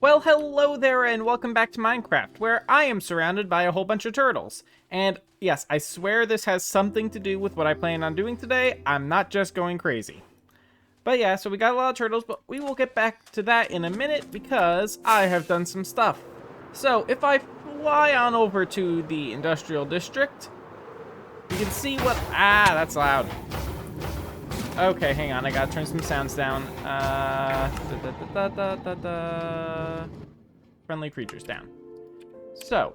Well, hello there, and welcome back to Minecraft, where I am surrounded by a whole bunch of turtles. And yes, I swear this has something to do with what I plan on doing today. I'm not just going crazy. But yeah, so we got a lot of turtles, but we will get back to that in a minute because I have done some stuff. So if I fly on over to the industrial district, you can see what... that's loud. Okay, hang on, I gotta turn some sounds down. Friendly creatures down. So,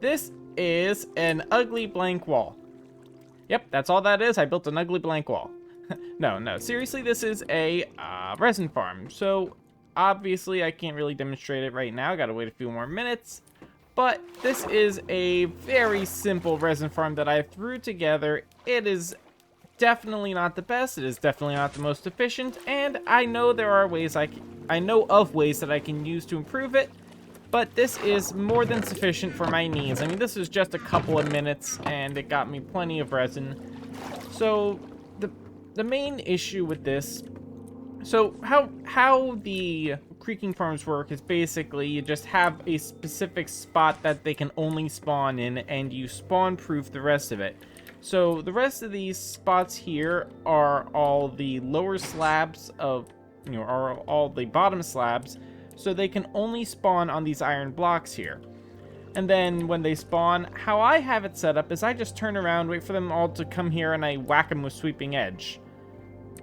this is an ugly blank wall. Yep, that's all that is. I built an ugly blank wall. No, seriously, this is a resin farm. So, obviously, I can't really demonstrate it right now. I gotta wait a few more minutes. But this is a very simple resin farm that I threw together. It is definitely not the best. It is definitely not the most efficient, and I know there are ways I know of ways that I can use to improve it, but this is more than sufficient for my needs. I mean, this is just a couple of minutes, and it got me plenty of resin. So the main issue with this, so how the creaking farms work is basically you just have a specific spot that they can only spawn in, and you spawn proof the rest of it. So the rest of these spots here are all the lower slabs of, are all the bottom slabs, so they can only spawn on these iron blocks here. And then when they spawn, how I have it set up is I just turn around, wait for them all to come here, and I whack them with sweeping edge.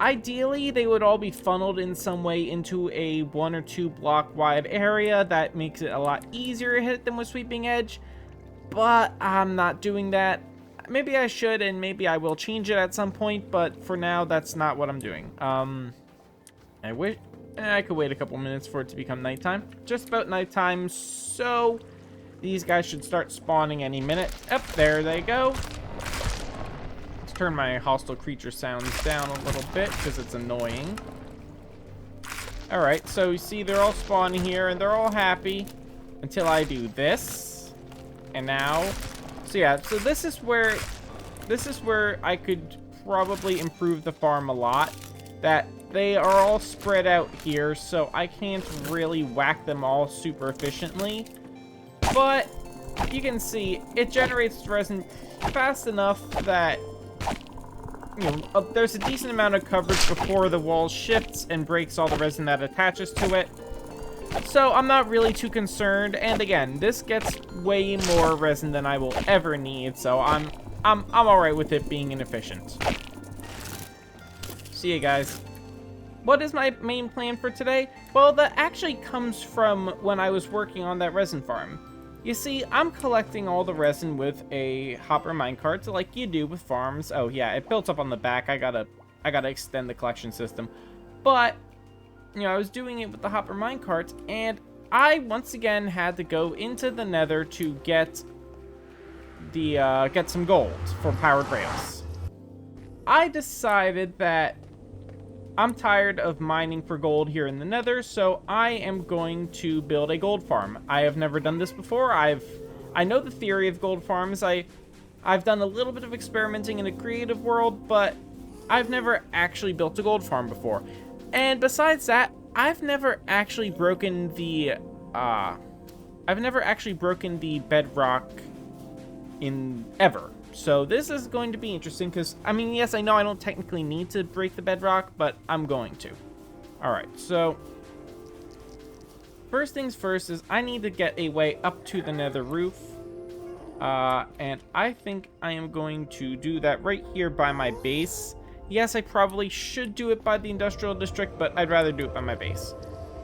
Ideally, they would all be funneled in some way into a 1 or 2 block wide area. That makes it a lot easier to hit them with sweeping edge, but I'm not doing that. Maybe I should, and maybe I will change it at some point, but for now, that's not what I'm doing. I wish I could wait a couple minutes for it to become nighttime. Just about nighttime, so these guys should start spawning any minute. Yep, there they go. Let's turn my hostile creature sounds down a little bit, because it's annoying. Alright, so you see they're all spawning here, and they're all happy until I do this. And now... So yeah, so this is where I could probably improve the farm a lot. That they are all spread out here, so I can't really whack them all super efficiently. But you can see it generates resin fast enough that there's a decent amount of coverage before the wall shifts and breaks all the resin that attaches to it. So I'm not really too concerned, and again, this gets way more resin than I will ever need, so I'm alright with it being inefficient. See you guys. What is my main plan for today? Well, that actually comes from when I was working on that resin farm. You see, I'm collecting all the resin with a hopper minecart, like you do with farms. Oh yeah, it built up on the back. I gotta extend the collection system, but I was doing it with the hopper minecart, and I once again had to go into the nether to get some gold for powered rails. I decided that I'm tired of mining for gold here in the nether, so I am going to build a gold farm. I have never done this before. I know the theory of gold farms. I've done a little bit of experimenting in a creative world, but I've never actually built a gold farm before. And besides that, I've never actually broken the bedrock in ever. So this is going to be interesting because, I mean, yes, I know I don't technically need to break the bedrock, but I'm going to. Alright, so first things first is I need to get a way up to the nether roof. And I think I am going to do that right here by my base. Yes, I probably should do it by the industrial district, but I'd rather do it by my base.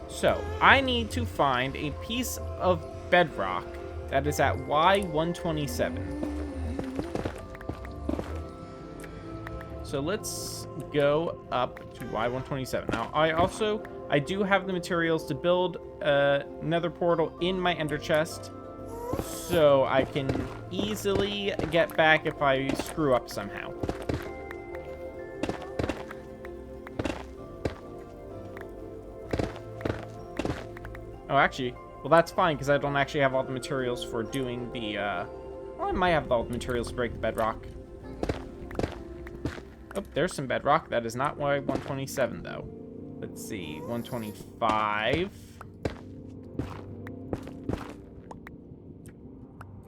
So, I need to find a piece of bedrock that is at Y127. So let's go up to Y127. Now, I do have the materials to build a nether portal in my ender chest, so I can easily get back if I screw up somehow. Oh, actually, well, that's fine, because I don't actually have all the materials for doing the, well, I might have all the materials to break the bedrock. Oh, there's some bedrock. That is not Y127, though. Let's see, 125.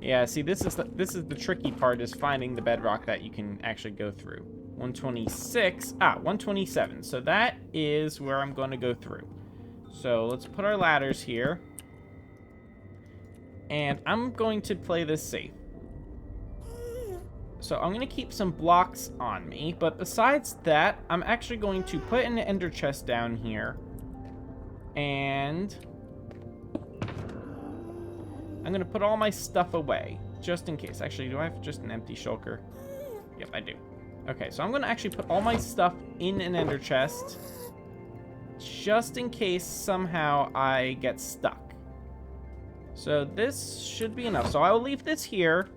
Yeah, see, this is the tricky part, is finding the bedrock that you can actually go through. 126. 127. So that is where I'm going to go through. So let's put our ladders here. And I'm going to play this safe. So I'm going to keep some blocks on me. But besides that, I'm actually going to put an ender chest down here. And I'm going to put all my stuff away, just in case. Actually, do I have just an empty shulker? Yep, I do. Okay, so I'm going to actually put all my stuff in an ender chest, just in case somehow I get stuck. So this should be enough. So I will leave this here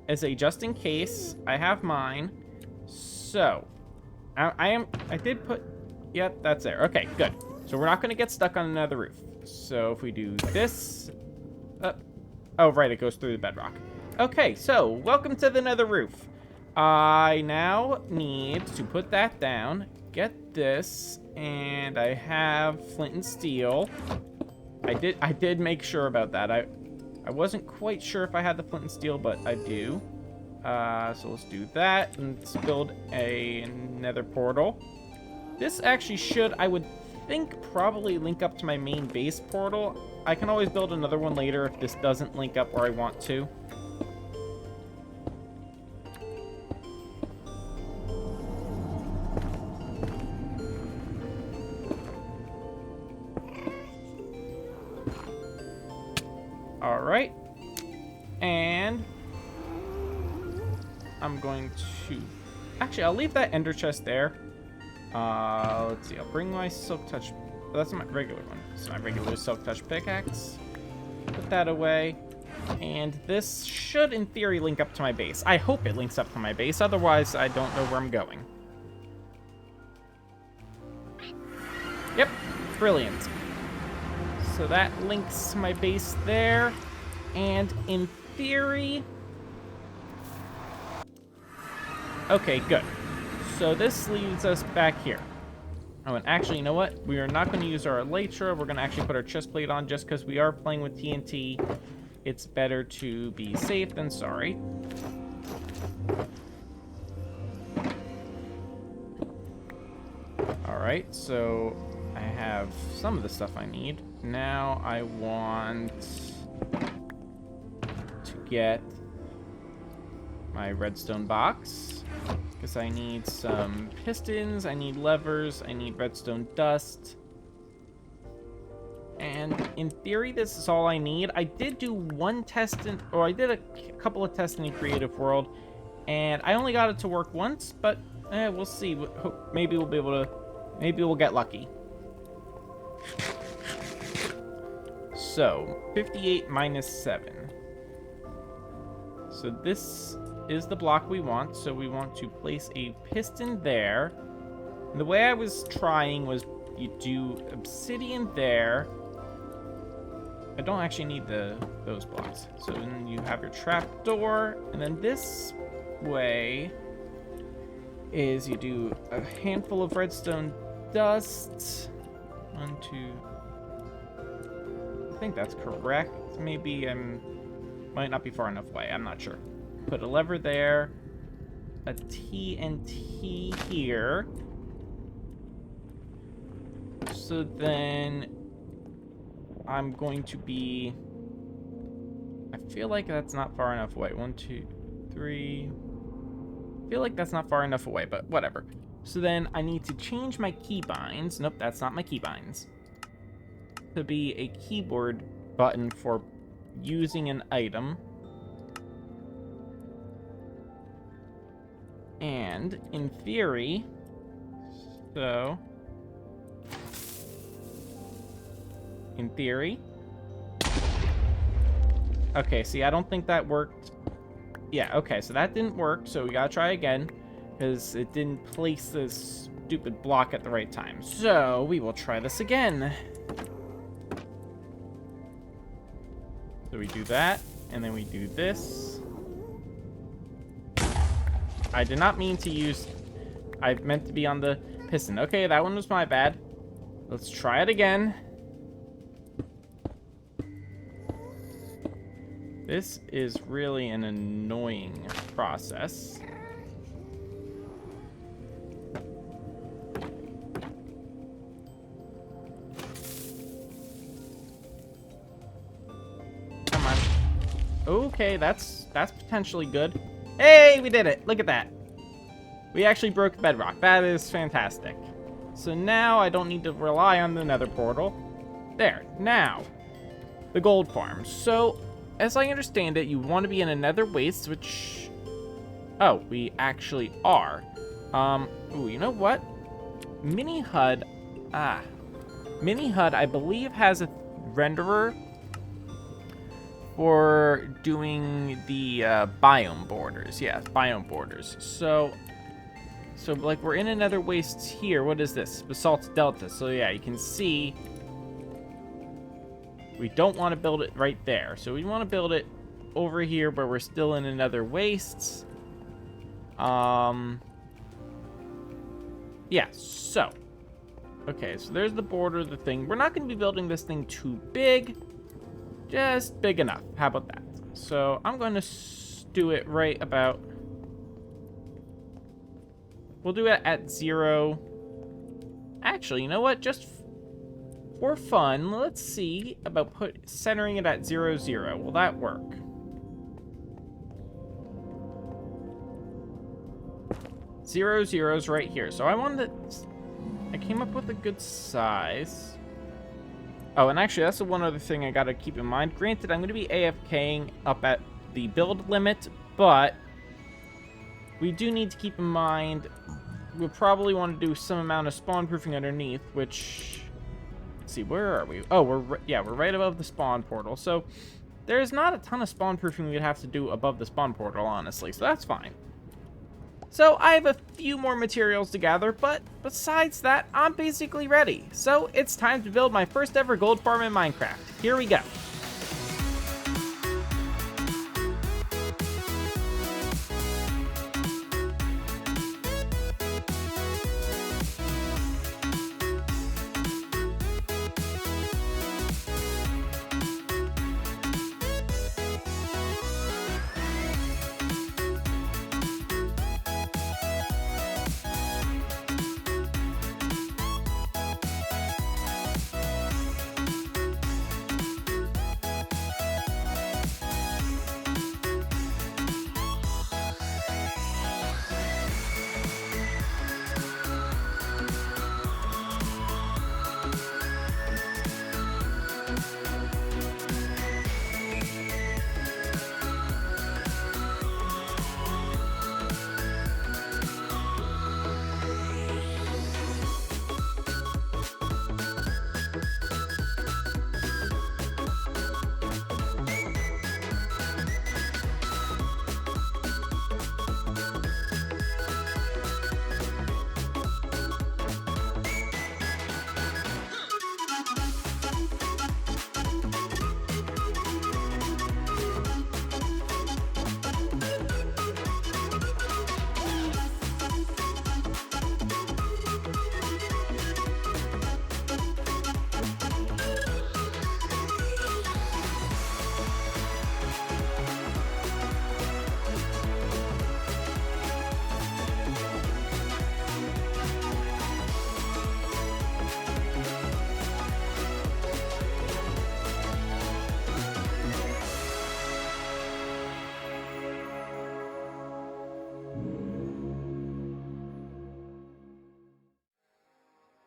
as a just in case. I have mine. So I did put, yep, that's there. Okay, good. So we're not going to get stuck on another roof. So if we do this, oh, right, it goes through the bedrock. Okay, so welcome to the nether roof. I now need to put that down, get this, and I have flint and steel. I did make sure about that. I wasn't quite sure if I had the flint and steel, but I do. So let's do that, and let's build a nether portal. This actually should, I would think, probably link up to my main base portal. I can always build another one later if this doesn't link up where I want to. Alright. And I'm going to... Actually, I'll leave that ender chest there. Let's see. I'll bring my silk touch... Oh, that's my regular one. It's my regular silk touch pickaxe. Put that away. And this should, in theory, link up to my base. I hope it links up to my base. Otherwise, I don't know where I'm going. Yep. Brilliant. So that links to my base there. And in theory... Okay, good. So this leads us back here. Oh, and actually, you know what? We are not going to use our elytra. We're going to actually put our chest plate on just because we are playing with TNT. It's better to be safe than sorry. Alright, so I have some of the stuff I need. Now I want to get my redstone box. Because I need some pistons, I need levers, I need redstone dust. And in theory, this is all I need. I did do one test I did a couple of tests in the creative world, and I only got it to work once, but we'll see. Maybe we'll be able to, maybe we'll get lucky. So, 58 minus 7. So this is the block we want, so we want to place a piston there. And the way I was trying was you do obsidian there. I don't actually need those blocks. So then you have your trap door, and then this way is you do a handful of redstone dust. 1, 2. I think that's correct. Maybe might not be far enough away. I'm not sure. Put a lever there, a TNT here. So then I'm going to be... I feel like that's not far enough away. 1, 2, 3. I feel like that's not far enough away, but whatever. So then I need to change my keybinds. Nope, that's not my keybinds. To be a keyboard button for using an item. And in theory, so in theory, okay, see, I don't think that worked. Yeah, okay, so that didn't work, so we gotta try again, because it didn't place this stupid block at the right time. So we will try this again. So we do that, and then we do this. I did not mean to use... I meant to be on the piston. Okay, that one was my bad. Let's try it again. This is really an annoying process. Come on. Okay, that's potentially good. Hey, we did it. Look at that. We actually broke bedrock. That is fantastic. So now I don't need to rely on the nether portal. There. Now, the gold farm. So, as I understand it, you want to be in a nether waste, which... Oh, we actually are. Ooh, you know what? Mini HUD... Mini HUD, I believe, has a renderer for doing the biome borders. Yes, biome borders. So like we're in another waste here. What is this? Basalt Delta. So yeah, you can see we don't want to build it right there. So we want to build it over here, but we're still in another waste. Yeah, so. Okay, so there's the border of the thing. We're not going to be building this thing too big. Just big enough. How about that? So I'm going to do it right about... We'll do it at 0. Actually, you know what? Just for fun, let's see about centering it at 0, 0. Will that work? 0, 0's right here. So I came up with a good size. Oh, and actually, that's the one other thing I gotta keep in mind. Granted, I'm gonna be AFKing up at the build limit, but we do need to keep in mind we'll probably want to do some amount of spawn proofing underneath, which... Let's see, where are we? Oh, we're right above the spawn portal. So there's not a ton of spawn proofing we'd have to do above the spawn portal, honestly, so that's fine. So I have a few more materials to gather, but besides that, I'm basically ready. So it's time to build my first ever gold farm in Minecraft. Here we go.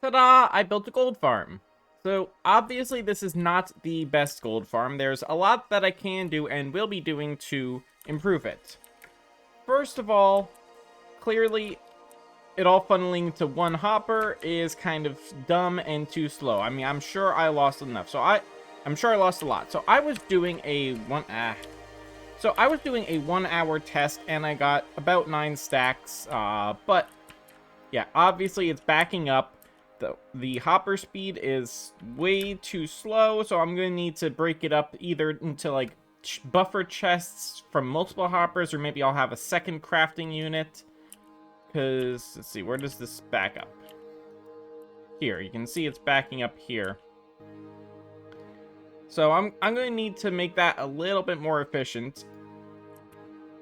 Ta-da! I built a gold farm. So, obviously, this is not the best gold farm. There's a lot that I can do and will be doing to improve it. First of all, clearly, it all funneling to one hopper is kind of dumb and too slow. I mean, I'm sure I lost enough. I'm sure I lost a lot. So, I was doing a 1 hour test and I got about 9 stacks. But, yeah, obviously, it's backing up. The hopper speed is way too slow, so I'm going to need to break it up either into, like, buffer chests from multiple hoppers, or maybe I'll have a second crafting unit. Because, let's see, where does this back up? Here, you can see it's backing up here. So I'm going to need to make that a little bit more efficient.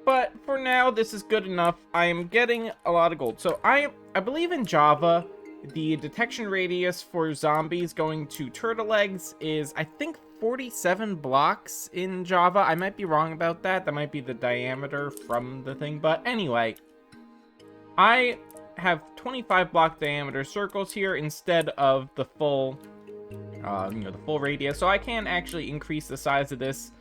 But for now, this is good enough. I am getting a lot of gold. So I believe in Java, the detection radius for zombies going to turtle eggs is, I think, 47 blocks in Java. I might be wrong about that. That might be the diameter from the thing. But anyway, I have 25 block diameter circles here instead of the full, the full radius. So I can actually increase the size of this,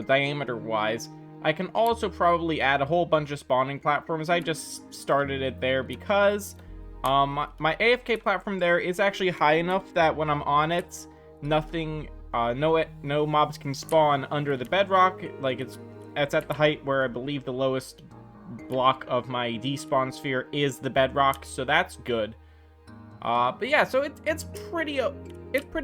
diameter-wise. I can also probably add a whole bunch of spawning platforms. I just started it there because my AFK platform there is actually high enough that when I'm on it, nothing, no mobs can spawn under the bedrock. Like it's at the height where I believe the lowest block of my despawn sphere is the bedrock, so that's good. But yeah, so it's pretty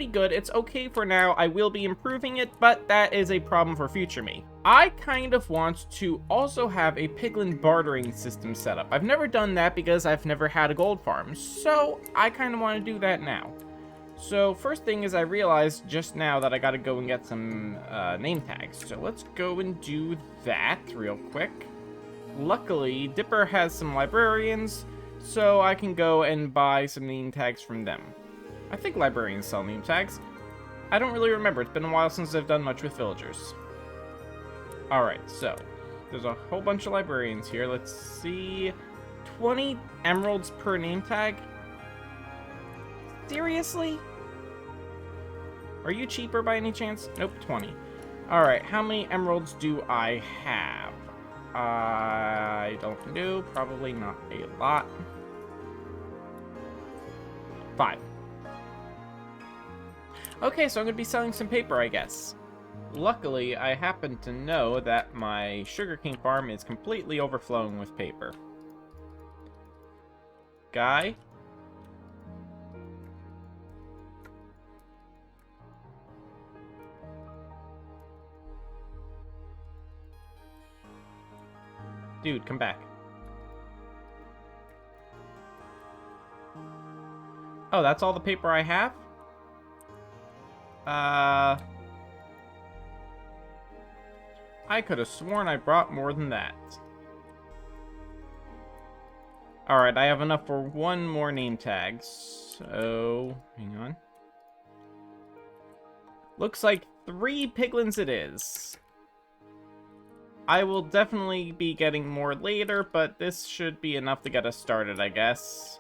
good. It's okay for now. I will be improving it, but that is a problem for future me. I kind of want to also have a piglin bartering system set up. I've never done that because I've never had a gold farm, so I kind of want to do that now. So first thing is I realized just now that I gotta go and get some name tags. So let's go and do that real quick. Luckily, Dipper has some librarians, so I can go and buy some name tags from them. I think librarians sell name tags. I don't really remember. It's been a while since I've done much with villagers. Alright, so there's a whole bunch of librarians here. Let's see. 20 emeralds per name tag? Seriously? Are you cheaper by any chance? Nope, 20. Alright, how many emeralds do I have? I don't know. Probably not a lot. 5. Okay, so I'm going to be selling some paper, I guess. Luckily, I happen to know that my sugarcane farm is completely overflowing with paper. Guy? Dude, come back. Oh, that's all the paper I have? I could have sworn I brought more than that. Alright, I have enough for one more name tag, so hang on. Looks like 3 piglins it is. I will definitely be getting more later, but this should be enough to get us started, I guess.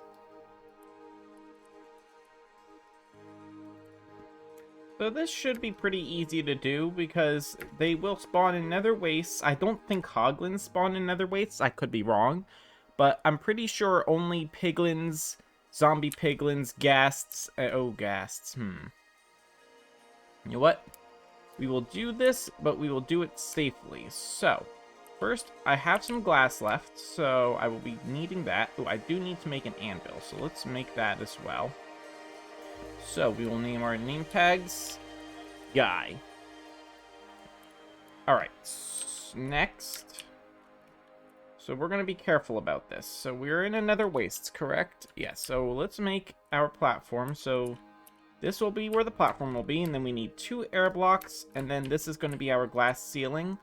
So this should be pretty easy to do because they will spawn in nether wastes. I don't think hoglins spawn in nether wastes. I could be wrong, but I'm pretty sure only piglins, zombie piglins, ghasts. Ghasts. You know what? We will do this, but we will do it safely. So, first, I have some glass left, so I will be needing that. Oh, I do need to make an anvil, so let's make that as well. So, we will name our name tags Guy. Alright, next. So, we're going to be careful about this. So, we're in another wastes, correct? Yeah, so let's make our platform. So, this will be where the platform will be, and then we need 2 air blocks, and then this is going to be our glass ceiling.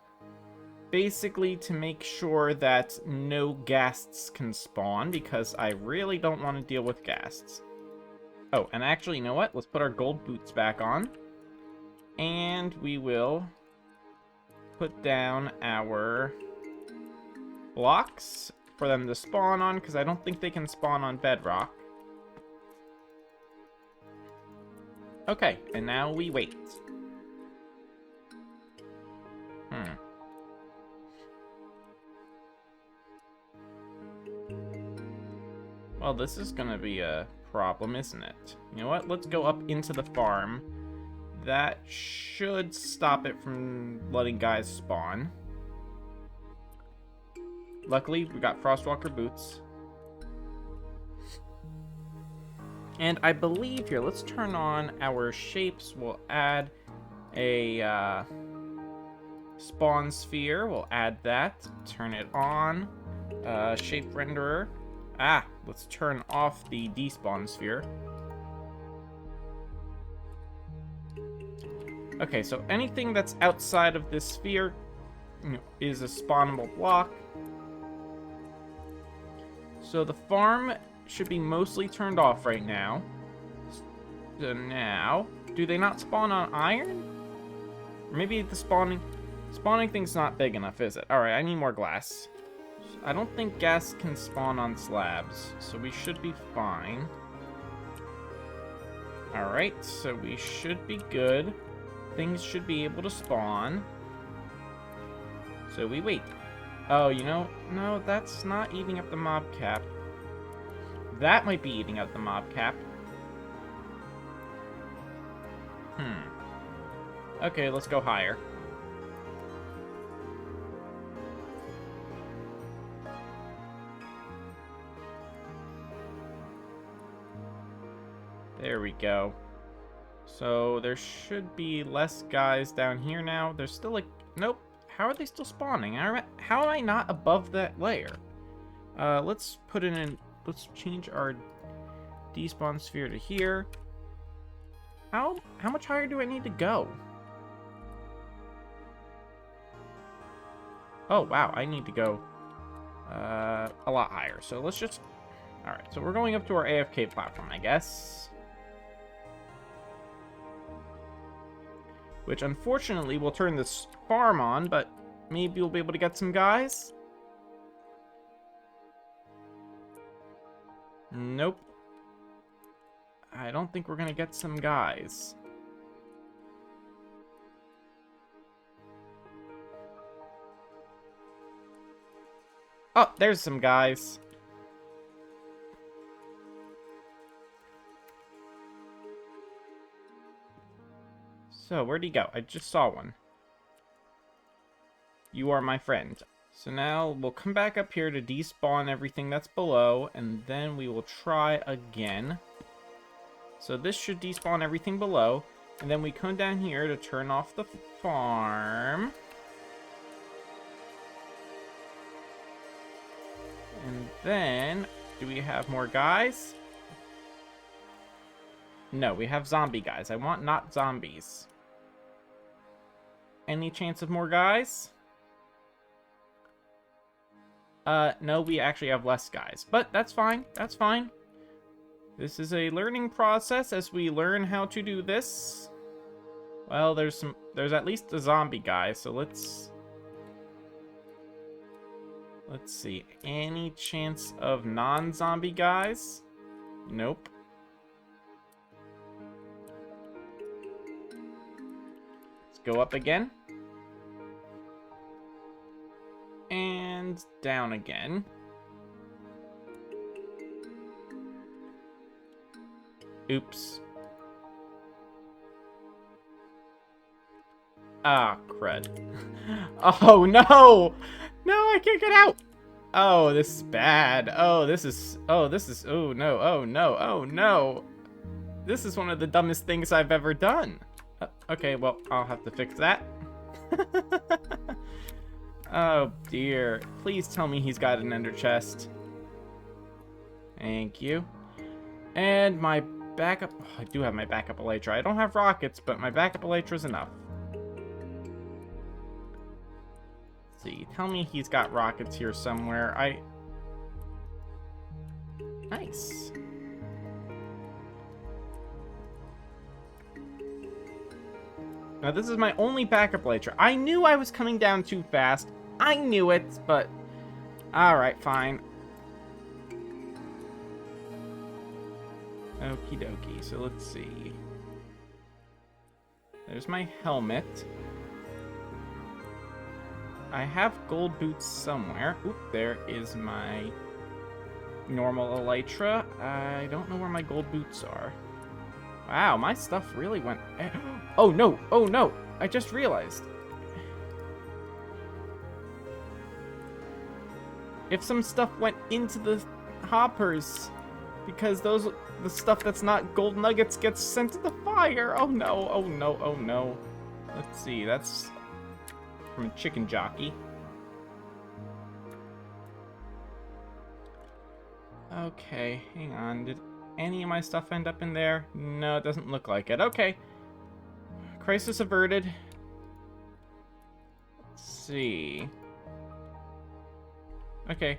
Basically, to make sure that no ghasts can spawn, because I really don't want to deal with ghasts. Oh, and actually, you know what? Let's put our gold boots back on. And we will put down our blocks for them to spawn on, because I don't think they can spawn on bedrock. Okay, and now we wait. Well, this is gonna be a problem, isn't it? You know what? Let's go up into the farm. That should stop it from letting guys spawn. Luckily, we got Frostwalker boots. And I believe here, let's turn on our shapes. We'll add a spawn sphere. We'll add that. Turn it on. Shape renderer. Let's turn off the despawn sphere. Okay, so anything that's outside of this sphere, you know, is a spawnable block. So the farm should be mostly turned off right now. So now, do they not spawn on iron? Or maybe the spawning thing's not big enough, is it? Alright, I need more glass. I don't think gas can spawn on slabs, so we should be fine. Alright, so we should be good. Things should be able to spawn. So we wait. Oh, you know, no, that's not eating up the mob cap. That might be eating up the mob cap. Okay, let's go higher. There we go. So there should be less guys down here now. There's still like... Nope. How are they still spawning? How am I not above that layer? Let's put it in... Let's change our despawn sphere to here. How much higher do I need to go? Oh, wow. I need to go a lot higher. So let's just... Alright, so we're going up to our AFK platform, I guess. Which, unfortunately, will turn this farm on, but maybe we'll be able to get some guys. Nope. I don't think we're gonna get some guys. Oh, there's some guys. So, where'd he go? I just saw one. You are my friend. So now we'll come back up here to despawn everything that's below, and then we will try again. So this should despawn everything below, and then we come down here to turn off the farm. And then, do we have more guys? No, we have zombie guys. I want not zombies. Any chance of more guys? No, we actually have less guys. But that's fine. That's fine. This is a learning process as we learn how to do this. Well, there's at least a zombie guy, so let's see. Any chance of non-zombie guys? Nope. Let's go up again. And down again. Oops. Ah, crud. Oh, no! No, I can't get out! Oh, this is bad. Oh, this is... Oh, no, oh, no, oh, no. This is one of the dumbest things I've ever done. Okay, well, I'll have to fix that. Oh, dear. Please tell me he's got an ender chest. Thank you. And my backup... Oh, I do have my backup elytra. I don't have rockets, but my backup elytra is enough. Let's see. Tell me he's got rockets here somewhere. Nice. Now, this is my only backup elytra. I knew I was coming down too fast. I knew it, but... Alright, fine. Okie dokie, so let's see. There's my helmet. I have gold boots somewhere. Oop, there is my normal elytra. I don't know where my gold boots are. Wow, my stuff really went... Oh, no! Oh, no! I just realized. If some stuff went into the hoppers, because the stuff that's not gold nuggets gets sent to the fire. Oh, no. Oh, no. Oh, no. Let's see. That's from a chicken jockey. Okay, hang on. Did any of my stuff end up in there? No, it doesn't look like it. Okay. crisis averted. Let's see. Okay.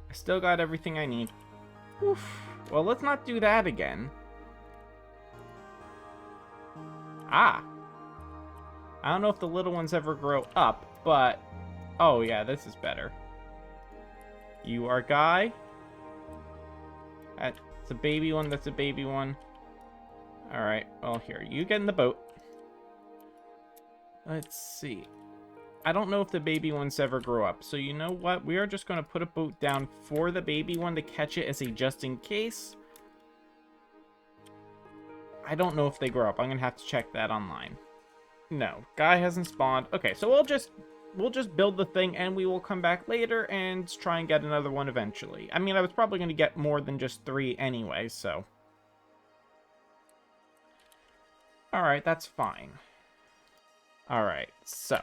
I still got everything I need. Oof. Well, let's not do that again. Ah. I don't know if the little ones ever grow up, but... Oh, yeah, this is better. You are Guy. That's a baby one, that's a baby one. Alright, well, here. You get in the boat. Let's see. I don't know if the baby ones ever grow up, so you know what? We are just going to put a boat down for the baby one to catch it as a just in case. I don't know if they grow up. I'm going to have to check that online. No, Guy hasn't spawned. Okay, so we'll just build the thing and we will come back later and try and get another one eventually. I mean, I was probably going to get more than just 3 anyway, so. Alright, that's fine. Alright, so.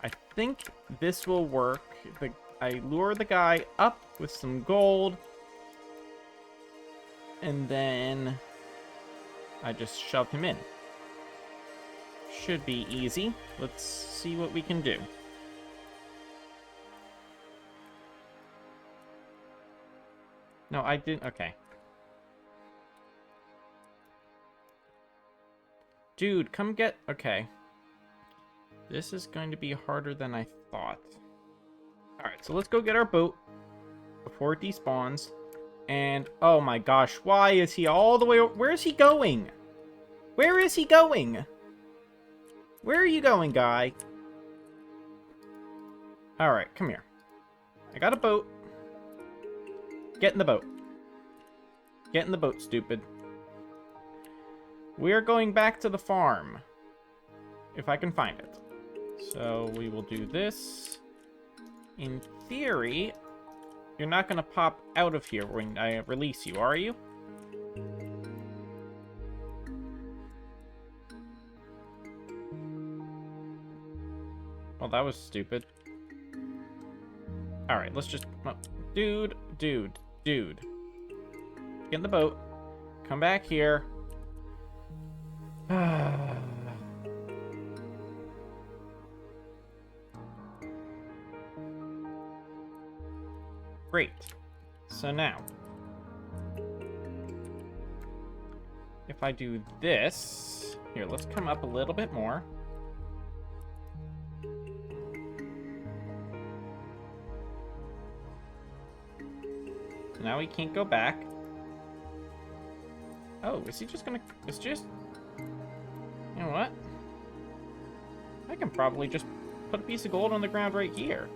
I think this will work. I lure the guy up with some gold. And then I just shove him in. Should be easy. Let's see what we can do. No, I didn't. Okay. Dude, come get... Okay. This is going to be harder than I thought. Alright, so let's go get our boat before it despawns. And, oh my gosh, why is he all the way... Where is he going? Where is he going? Where are you going, Guy? Alright, come here. I got a boat. Get in the boat. Get in the boat, stupid. We're going back to the farm. If I can find it. So we will do this. In theory, you're not going to pop out of here when I release you, are you? Well, that was stupid. Alright, let's just... Oh, dude. Get in the boat. Come back here. Great. So now, if I do this, here, let's come up a little bit more. So now we can't go back. Oh, is he just gonna, it's just, you know what? I can probably just put a piece of gold on the ground right here.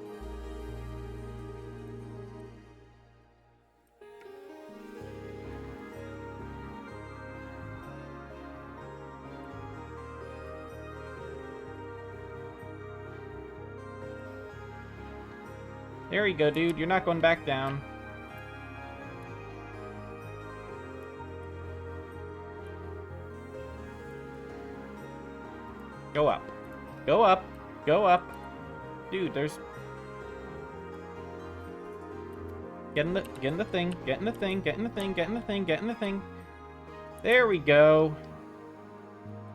There you go, dude. You're not going back down. Go up. Go up. Go up. Dude, there's... Get in the thing. Get in the thing. Get in the thing. Get in the thing. There we go.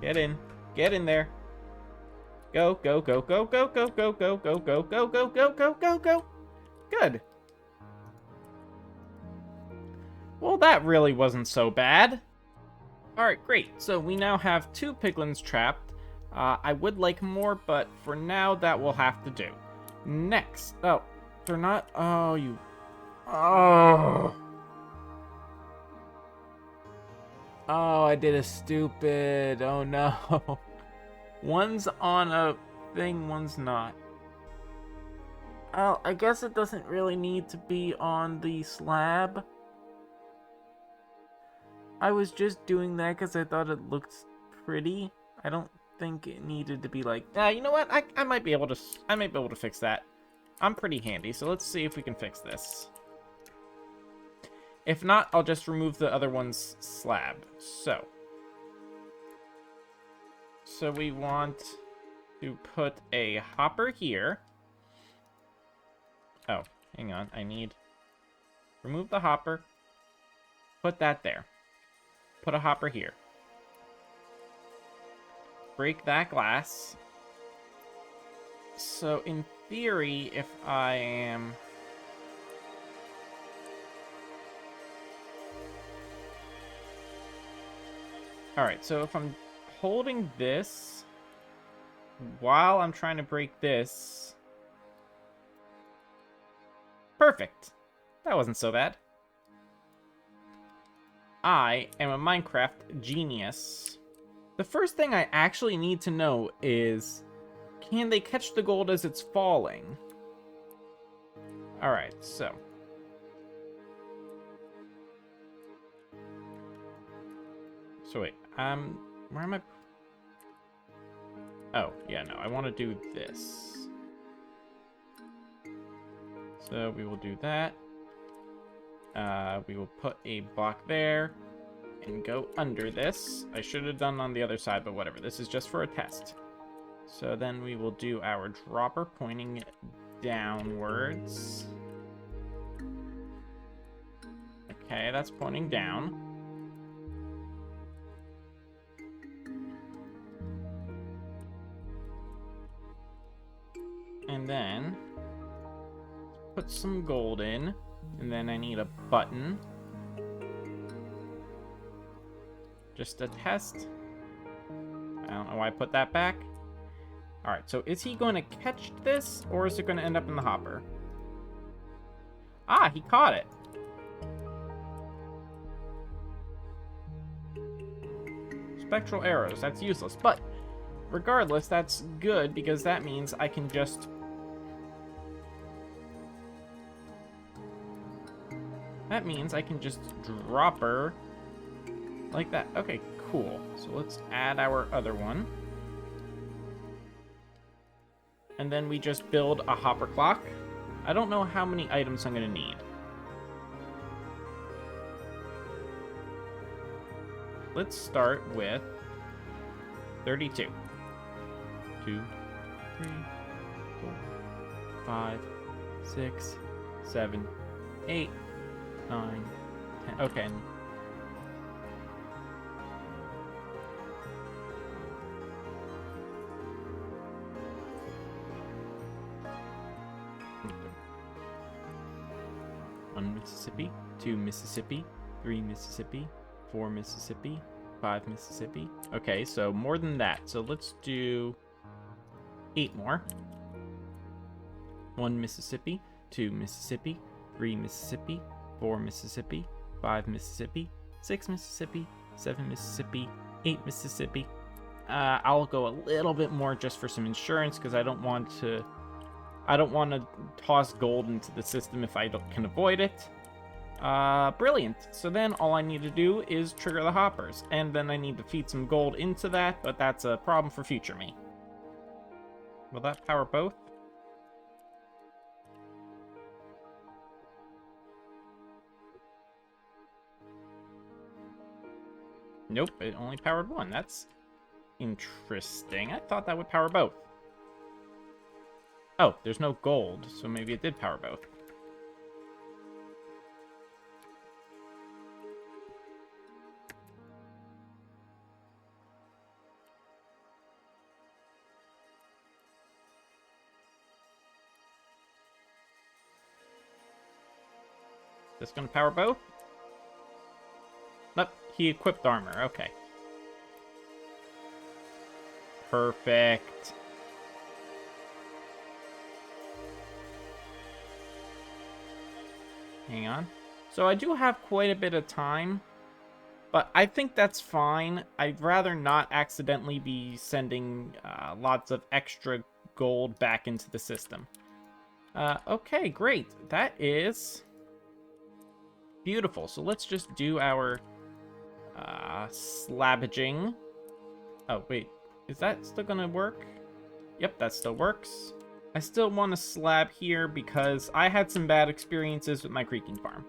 Get in. Get in there. Go, go, go, go, go, go, go, go, go, go, go, go, go, go, go, go. Good. Well, that really wasn't so bad. Alright, great. So we now have 2 piglins trapped. I would like more, but for now, that will have to do. Next. Oh, they're not... Oh, you... Oh. Oh, I did a stupid... Oh, no. One's on a thing, one's not. Oh, I guess it doesn't really need to be on the slab. I was just doing that because I thought it looked pretty. I don't think it needed to be like... you know what? I might be able to fix that. I'm pretty handy, so let's see if we can fix this. If not, I'll just remove the other one's slab. So we want to put a hopper here. Oh, hang on. I need... Remove the hopper. Put that there. Put a hopper here. break that glass. So in theory, if I am... Alright, so if I'm holding this while I'm trying to break this... Perfect! That wasn't so bad. I am a Minecraft genius. The first thing I actually need to know is, can they catch the gold as it's falling? Alright, so. So wait, where am I? Oh, yeah, no, I want to do this. So we will do that. We will put a block there and go under this. I should have done on the other side, but whatever. This is just for a test. So then we will do our dropper pointing downwards. Okay, that's pointing down. And then put some gold in. And then I need a button. Just a test. I don't know why I put that back. Alright, so is he going to catch this, or is it going to end up in the hopper? Ah, he caught it. Spectral arrows, that's useless. But, regardless, that's good, because that means I can just... That means I can just drop her like that. Okay, cool. So let's add our other one. And then we just build a hopper clock. I don't know how many items I'm going to need. Let's start with 32. 2, 3, 4, 5, 6, 7, 8, 9, 10. Okay. One Mississippi, 2 Mississippi, 3 Mississippi, 4 Mississippi, 5 Mississippi. Okay, so more than that. So let's do 8 more. 1 Mississippi, 2 Mississippi, 3 Mississippi, 4 Mississippi, 5 Mississippi, 6 Mississippi, 7 Mississippi, 8 Mississippi. I'll go a little bit more just for some insurance, because I don't want to toss gold into the system if I can avoid it. Brilliant. So then all I need to do is trigger the hoppers, and then I need to feed some gold into that, but that's a problem for future me. Will that power both? Nope, it only powered one. That's interesting. I thought that would power both. Oh, there's no gold, so maybe it did power both. This gonna power both? Nope, he equipped armor. Okay. Perfect. Hang on. So I do have quite a bit of time, but I think that's fine. I'd rather not accidentally be sending lots of extra gold back into the system. Okay, great. That is beautiful. So let's just do our slabbaging. Oh, wait. Is that still gonna work? Yep, that still works. I still want to slab here because I had some bad experiences with my creeking farm.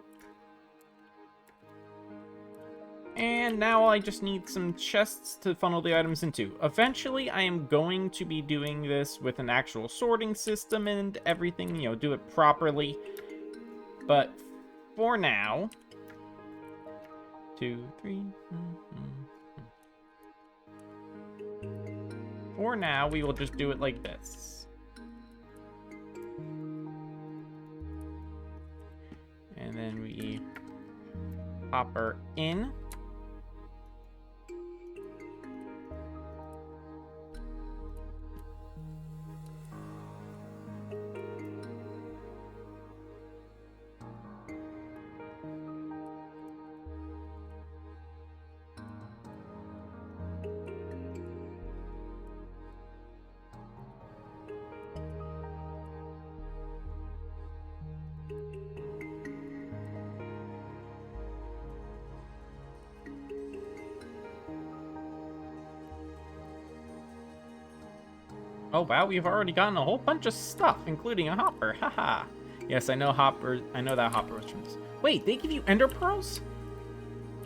And now I just need some chests to funnel the items into. Eventually, I am going to be doing this with an actual sorting system and everything, you know, do it properly. But for now... 2, 3... For now, we will just do it like this. And then we pop her in. Oh wow, we've already gotten a whole bunch of stuff, including a hopper. Haha. Yes, I know hopper. I know that hopper was from this. Wait, they give you ender pearls?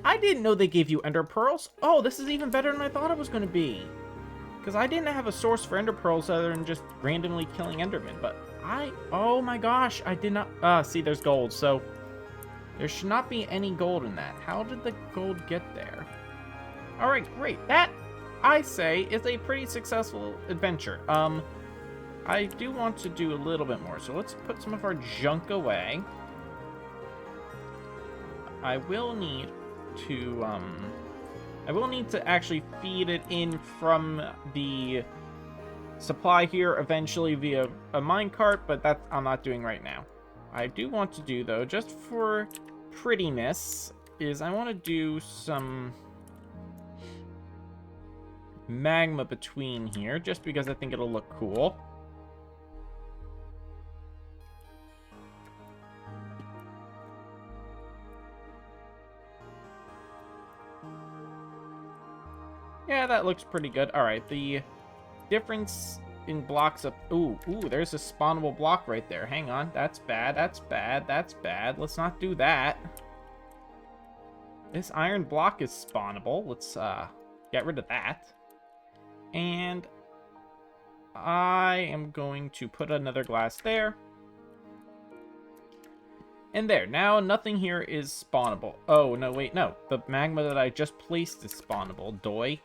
I didn't know they gave you ender pearls. Oh, this is even better than I thought it was going to be. Because I didn't have a source for ender pearls other than just randomly killing endermen. But oh my gosh, I did not. See, there's gold. So there should not be any gold in that. How did the gold get there? All right, great. That, I say, is a pretty successful adventure. I do want to do a little bit more, so let's put some of our junk away. I will need to actually feed it in from the supply here eventually via a minecart, but that I'm not doing right now. I do want to do, though, just for prettiness, is I want to do some magma between here, just because I think it'll look cool. Yeah, that looks pretty good. All right, the difference in blocks of... Ooh, there's a spawnable block right there. Hang on, that's bad, that's bad, that's bad. Let's not do that. This iron block is spawnable. Let's get rid of that. And I am going to put another glass there. And there. Now nothing here is spawnable. Oh, no, wait, no. The magma that I just placed is spawnable. Doy.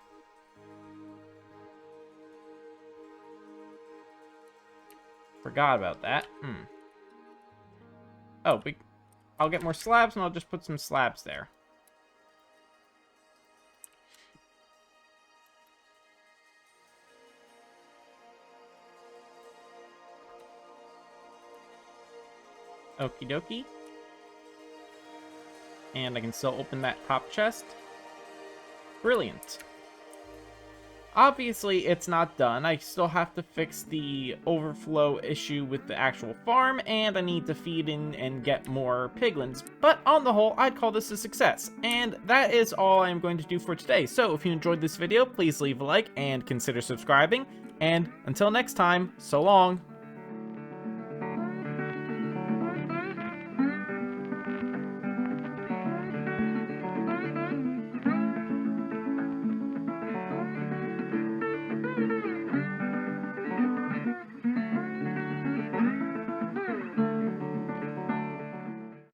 Forgot about that. Oh, I'll get more slabs and I'll just put some slabs there. Okie dokie. And I can still open that top chest. Brilliant. Obviously, it's not done. I still have to fix the overflow issue with the actual farm, and I need to feed in and get more piglins. But on the whole, I'd call this a success. And that is all I'm going to do for today. So if you enjoyed this video, please leave a like and consider subscribing. And until next time, so long.